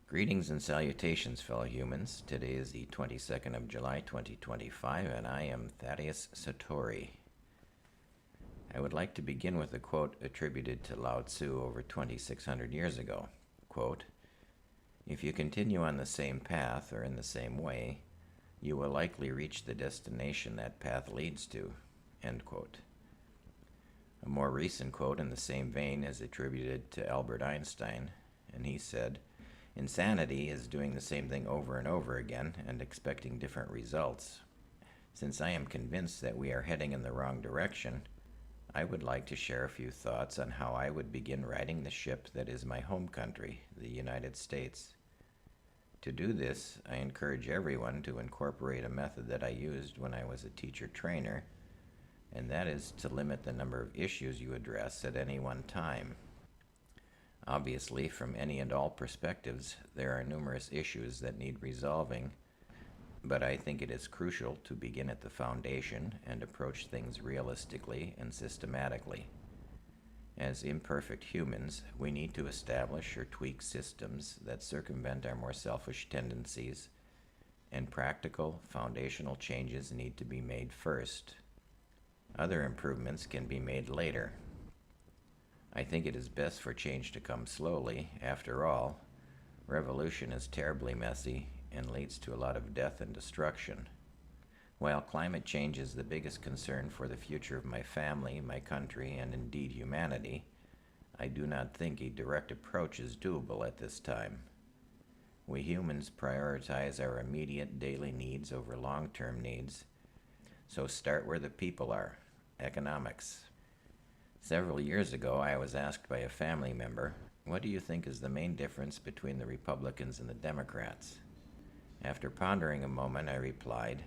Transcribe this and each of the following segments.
Greetings and salutations, fellow humans. Today is the 22nd of July, 2025, and I am Thaddeus Satori. I would like to begin with a quote attributed to Lao Tzu over 2,600 years ago. Quote, "If you continue on the same path or in the same way, you will likely reach the destination that path leads to." End quote. A more recent quote in the same vein is attributed to Albert Einstein, and he said, "Insanity is doing the same thing over and over again and expecting different results. Since I am convinced that we are heading in the wrong direction, I would like to share a few thoughts on how I would begin righting the ship that is my home country, the United States. To do this, I encourage everyone to incorporate a method that I used when I was a teacher trainer, and that is to limit the number of issues you address at any one time. Obviously, from any and all perspectives, there are numerous issues that need resolving, but I think it is crucial to begin at the foundation and approach things realistically and systematically. As imperfect humans, we need to establish or tweak systems that circumvent our more selfish tendencies, and practical, foundational changes need to be made first. Other improvements can be made later. I think it is best for change to come slowly. After all, revolution is terribly messy and leads to a lot of death and destruction. While climate change is the biggest concern for the future of my family, my country, and indeed humanity, I do not think a direct approach is doable at this time. We humans prioritize our immediate daily needs over long-term needs, so start where the people are, economics. Several years ago, I was asked by a family member, "What do you think is the main difference between the Republicans and the Democrats?" After pondering a moment, I replied,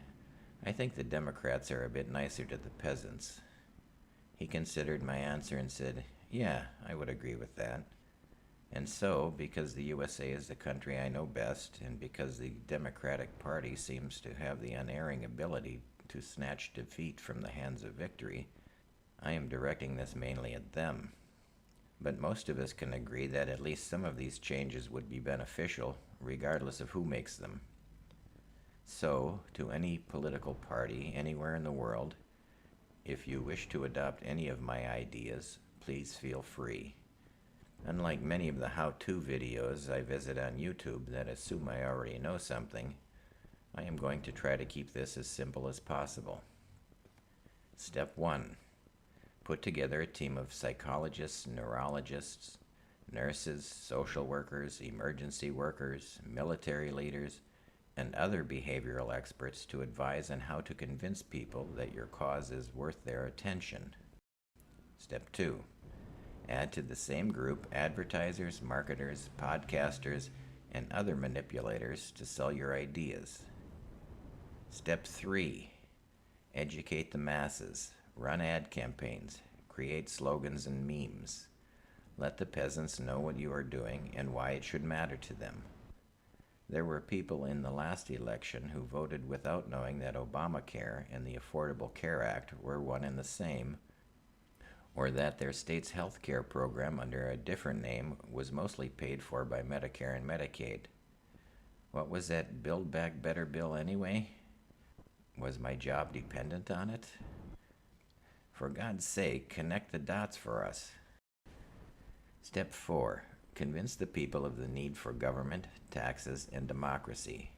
"I think the Democrats are a bit nicer to the peasants." He considered my answer and said, "Yeah, I would agree with that." And so, because the USA is the country I know best, and because the Democratic Party seems to have the unerring ability to snatch defeat from the hands of victory, I am directing this mainly at them. But most of us can agree that at least some of these changes would be beneficial, regardless of who makes them. So, to any political party anywhere in the world, if you wish to adopt any of my ideas, please feel free. Unlike many of the how-to videos I visit on YouTube that assume I already know something, I am going to try to keep this as simple as possible. Step 1. Put together a team of psychologists, neurologists, nurses, social workers, emergency workers, military leaders, and other behavioral experts to advise on how to convince people that your cause is worth their attention. Step 2. Add to the same group advertisers, marketers, podcasters, and other manipulators to sell your ideas. Step 3. Educate the masses. Run ad campaigns. Create slogans and memes. Let the peasants know what you are doing and why it should matter to them. There were people in the last election who voted without knowing that Obamacare and the Affordable Care Act were one and the same, or that their state's health care program under a different name was mostly paid for by Medicare and Medicaid. What was that Build Back Better bill anyway? Was my job dependent on it? For God's sake, connect the dots for us. Step 4. Convince the people of the need for government, taxes, and democracy.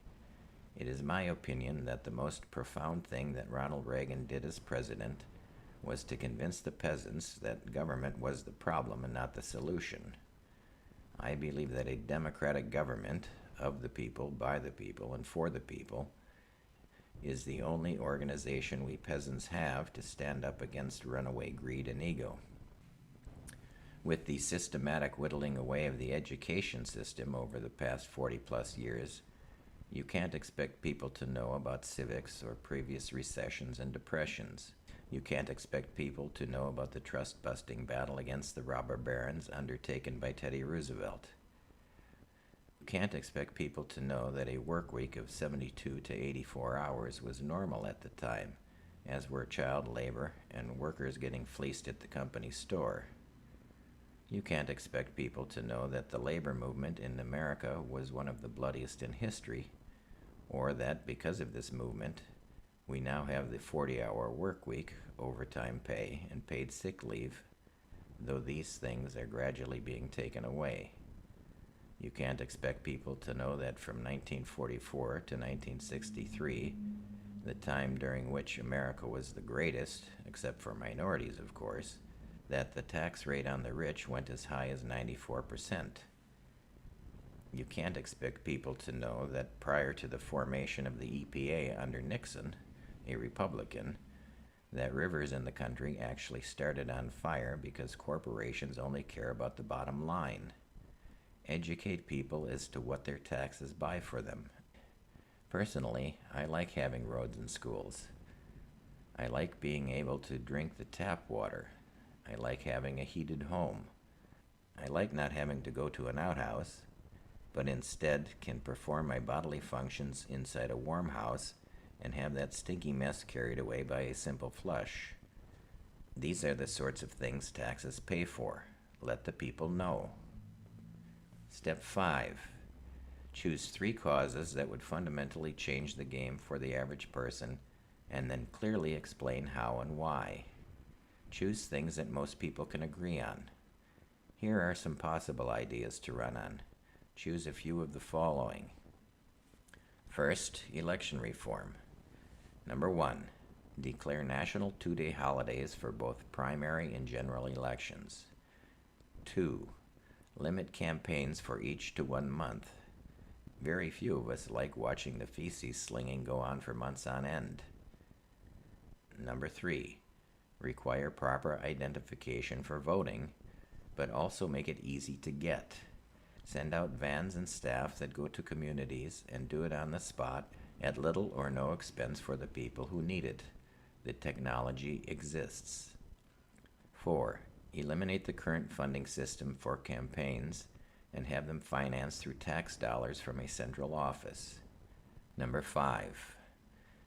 It is my opinion that the most profound thing that Ronald Reagan did as president was to convince the peasants that government was the problem and not the solution. I believe that a democratic government, of the people, by the people, and for the people, is the only organization we peasants have to stand up against runaway greed and ego. With the systematic whittling away of the education system over the past 40-plus years, you can't expect people to know about civics or previous recessions and depressions. You can't expect people to know about the trust-busting battle against the robber barons undertaken by Teddy Roosevelt. You can't expect people to know that a work week of 72 to 84 hours was normal at the time, as were child labor and workers getting fleeced at the company store. You can't expect people to know that the labor movement in America was one of the bloodiest in history, or that because of this movement, we now have the 40-hour work week, overtime pay, and paid sick leave, though these things are gradually being taken away. You can't expect people to know that from 1944 to 1963, the time during which America was the greatest, except for minorities, of course, that the tax rate on the rich went as high as 94%. You can't expect people to know that prior to the formation of the EPA under Nixon, a Republican, that rivers in the country actually started on fire because corporations only care about the bottom line. Educate people as to what their taxes buy for them. Personally, I like having roads and schools. I like being able to drink the tap water. I like having a heated home. I like not having to go to an outhouse, but instead can perform my bodily functions inside a warm house and have that stinky mess carried away by a simple flush. These are the sorts of things taxes pay for. Let the people know. Step 5. Choose 3 causes that would fundamentally change the game for the average person, and then clearly explain how and why. Choose things that most people can agree on. Here are some possible ideas to run on. Choose a few of the following. First, election reform. Number 1, declare national 2-day holidays for both primary and general elections. 2, limit campaigns for each to 1 month. Very few of us like watching the feces slinging go on for months on end. Number 3, require proper identification for voting, but also make it easy to get. Send out vans and staff that go to communities and do it on the spot at little or no expense for the people who need it. The technology exists. 4, eliminate the current funding system for campaigns and have them financed through tax dollars from a central office. Number 5,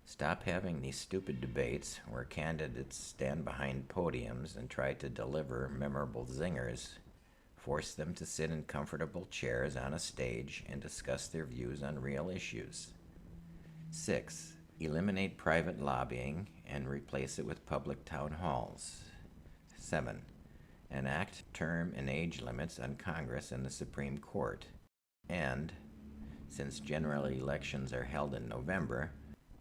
stop having these stupid debates where candidates stand behind podiums and try to deliver memorable zingers. Force them to sit in comfortable chairs on a stage and discuss their views on real issues. 6, eliminate private lobbying and replace it with public town halls. 7, enact term and age limits on Congress and the Supreme Court. And, since general elections are held in November,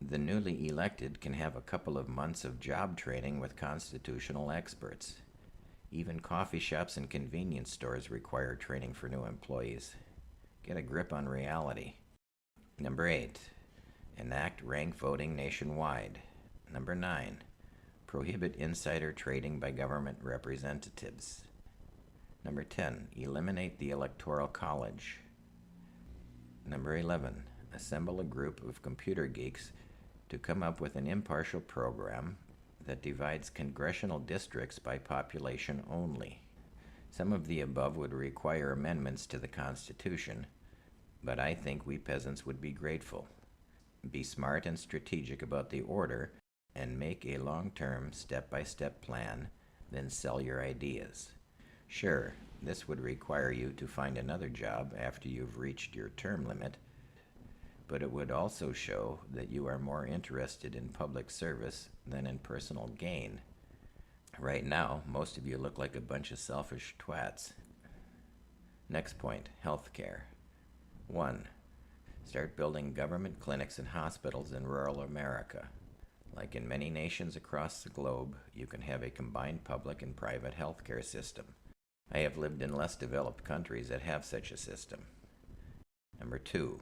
the newly elected can have a couple of months of job training with constitutional experts. Even coffee shops and convenience stores require training for new employees. Get a grip on reality. Number 8, enact rank voting nationwide. Number 9, prohibit insider trading by government representatives. Number 10, eliminate the Electoral College. Number 11, assemble a group of computer geeks to come up with an impartial program that divides congressional districts by population only. Some of the above would require amendments to the Constitution, but I think we peasants would be grateful. Be smart and strategic about the order and make a long-term, step-by-step plan, then sell your ideas. Sure, this would require you to find another job after you've reached your term limit, but it would also show that you are more interested in public service than in personal gain. Right now, most of you look like a bunch of selfish twats. Next point, healthcare. 1, start building government clinics and hospitals in rural America. Like in many nations across the globe, you can have a combined public and private healthcare system. I have lived in less developed countries that have such a system. Number 2,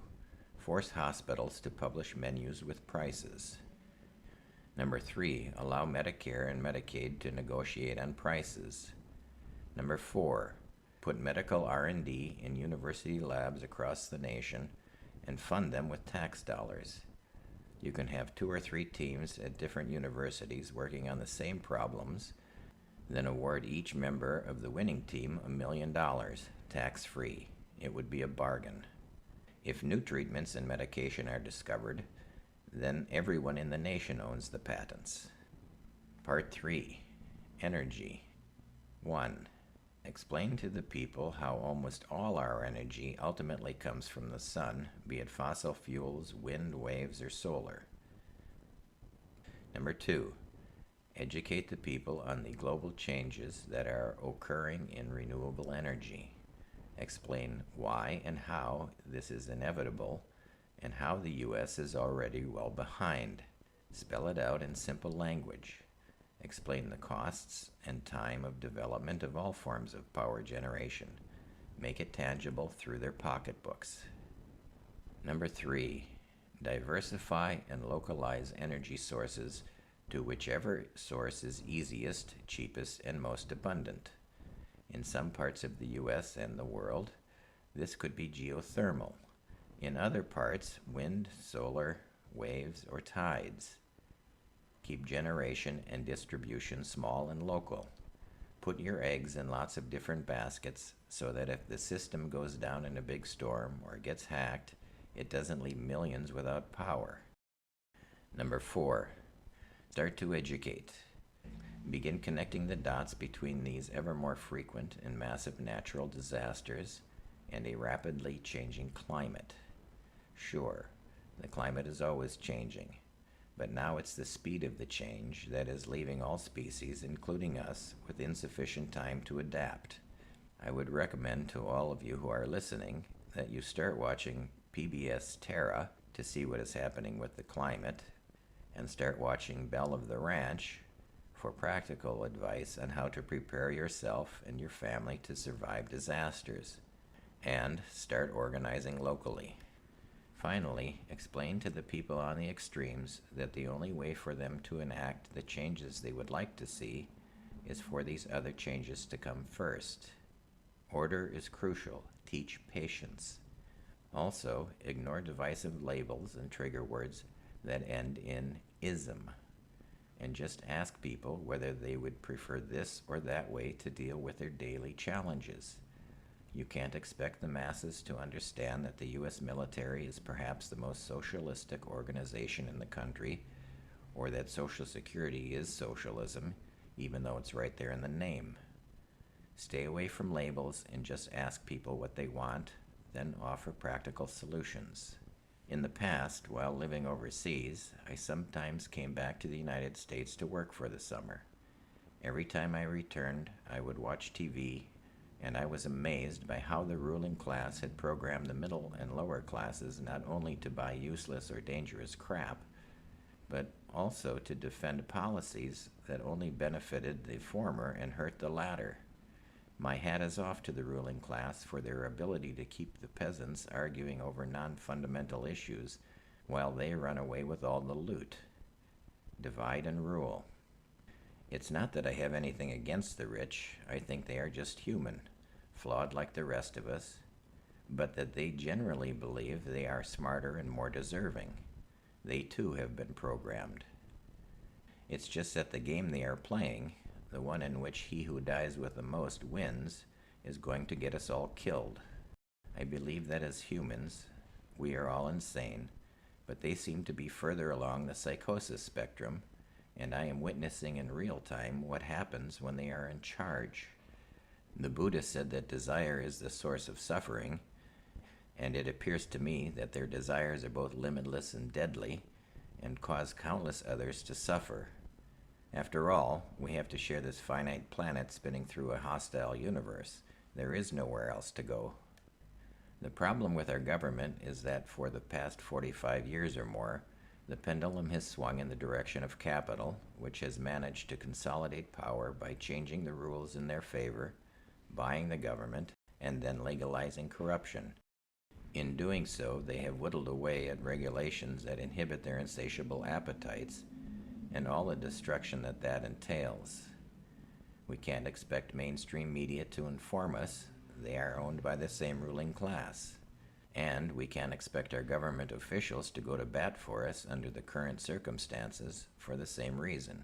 force hospitals to publish menus with prices. Number 3, allow Medicare and Medicaid to negotiate on prices. Number 4, put medical R&D in university labs across the nation and fund them with tax dollars. You can have 2 or 3 teams at different universities working on the same problems, then award each member of the winning team $1 million, tax-free. It would be a bargain. If new treatments and medication are discovered, then everyone in the nation owns the patents. Part 3, energy. 1, Explain to the people how almost all our energy ultimately comes from the sun, be it fossil fuels, wind, waves, or solar. Number 2, educate the people on the global changes that are occurring in renewable energy. Explain why and how this is inevitable and how the U.S. is already well behind. Spell it out in simple language. Explain the costs and time of development of all forms of power generation. Make it tangible through their pocketbooks. Number 3, diversify and localize energy sources to whichever source is easiest, cheapest, and most abundant. In some parts of the U.S. and the world, this could be geothermal. In other parts, wind, solar, waves, or tides. Keep generation and distribution small and local. Put your eggs in lots of different baskets so that if the system goes down in a big storm or gets hacked, it doesn't leave millions without power. Number 4, start to educate. Begin connecting the dots between these ever more frequent and massive natural disasters and a rapidly changing climate. Sure, the climate is always changing, but now it's the speed of the change that is leaving all species, including us, with insufficient time to adapt. I would recommend to all of you who are listening that you start watching PBS Terra to see what is happening with the climate, and start watching Belle of the Ranch for practical advice on how to prepare yourself and your family to survive disasters, and start organizing locally. Finally, explain to the people on the extremes that the only way for them to enact the changes they would like to see is for these other changes to come first. Order is crucial. Teach patience. Also, ignore divisive labels and trigger words that end in ism, and just ask people whether they would prefer this or that way to deal with their daily challenges. You can't expect the masses to understand that the U.S. military is perhaps the most socialistic organization in the country, or that Social Security is socialism, even though it's right there in the name. Stay away from labels and just ask people what they want, then offer practical solutions. In the past, while living overseas, I sometimes came back to the United States to work for the summer. Every time I returned, I would watch TV, and I was amazed by how the ruling class had programmed the middle and lower classes not only to buy useless or dangerous crap, but also to defend policies that only benefited the former and hurt the latter. My hat is off to the ruling class for their ability to keep the peasants arguing over non-fundamental issues while they run away with all the loot. Divide and rule. It's not that I have anything against the rich. I think they are just human, flawed like the rest of us, but that they generally believe they are smarter and more deserving. They too have been programmed. It's just that the game they are playing, the one in which he who dies with the most wins, is going to get us all killed. I believe that as humans, we are all insane, but they seem to be further along the psychosis spectrum, and I am witnessing in real time what happens when they are in charge. The Buddha said that desire is the source of suffering, and it appears to me that their desires are both limitless and deadly, and cause countless others to suffer. After all, we have to share this finite planet spinning through a hostile universe. There is nowhere else to go. The problem with our government is that for the past 45 years or more, the pendulum has swung in the direction of capital, which has managed to consolidate power by changing the rules in their favor, buying the government, and then legalizing corruption. In doing so, they have whittled away at regulations that inhibit their insatiable appetites, and all the destruction that entails. We can't expect mainstream media to inform us. They are owned by the same ruling class. And we can't expect our government officials to go to bat for us under the current circumstances for the same reason.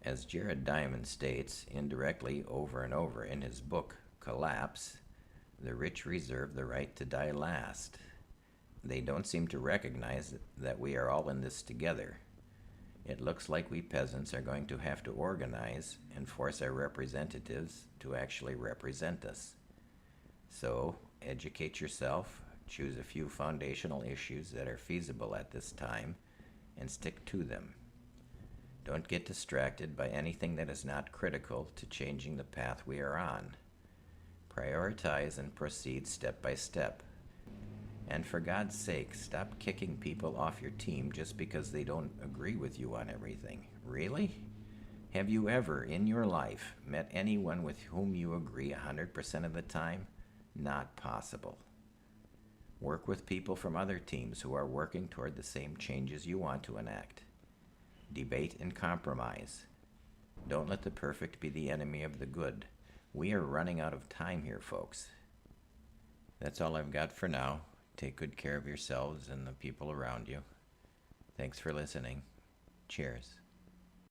As Jared Diamond states indirectly over and over in his book, Collapse, the rich reserve the right to die last. They don't seem to recognize that we are all in this together. It looks like we peasants are going to have to organize and force our representatives to actually represent us. So, educate yourself, choose a few foundational issues that are feasible at this time, and stick to them. Don't get distracted by anything that is not critical to changing the path we are on. Prioritize and proceed step by step. And for God's sake, stop kicking people off your team just because they don't agree with you on everything. Really? Have you ever in your life met anyone with whom you agree 100% of the time? Not possible. Work with people from other teams who are working toward the same changes you want to enact. Debate and compromise. Don't let the perfect be the enemy of the good. We are running out of time here, folks. That's all I've got for now. Take good care of yourselves and the people around you. Thanks for listening. Cheers.